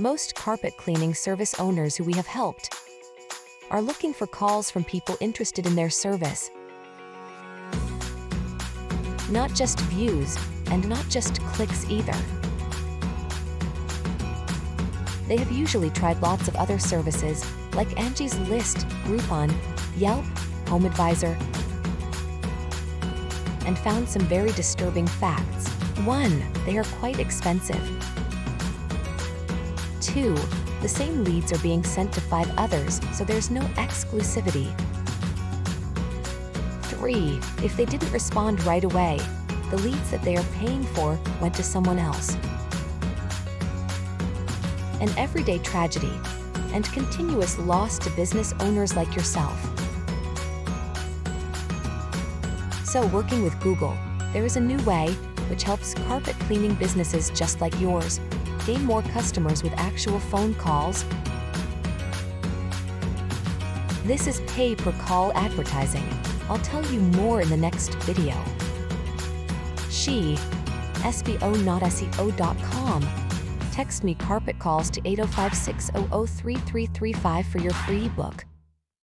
Most carpet cleaning service owners who we have helped are looking for calls from people interested in their service. Not just views, and not just clicks either. They have usually tried lots of other services, like Angie's List, Groupon, Yelp, HomeAdvisor, and found some very disturbing facts. 1. They are quite expensive. 2. The same leads are being sent to 5 others, so there's no exclusivity. 3. If they didn't respond right away, the leads that they are paying for went to someone else. An everyday tragedy and continuous loss to business owners like yourself. So, working with Google, there is a new way which helps carpet cleaning businesses just like yours gain more customers with actual phone calls. This is pay-per-call advertising. I'll tell you more in the next video. SBO not SEO.com. Text me carpet calls to 805-600-3335 for your free ebook.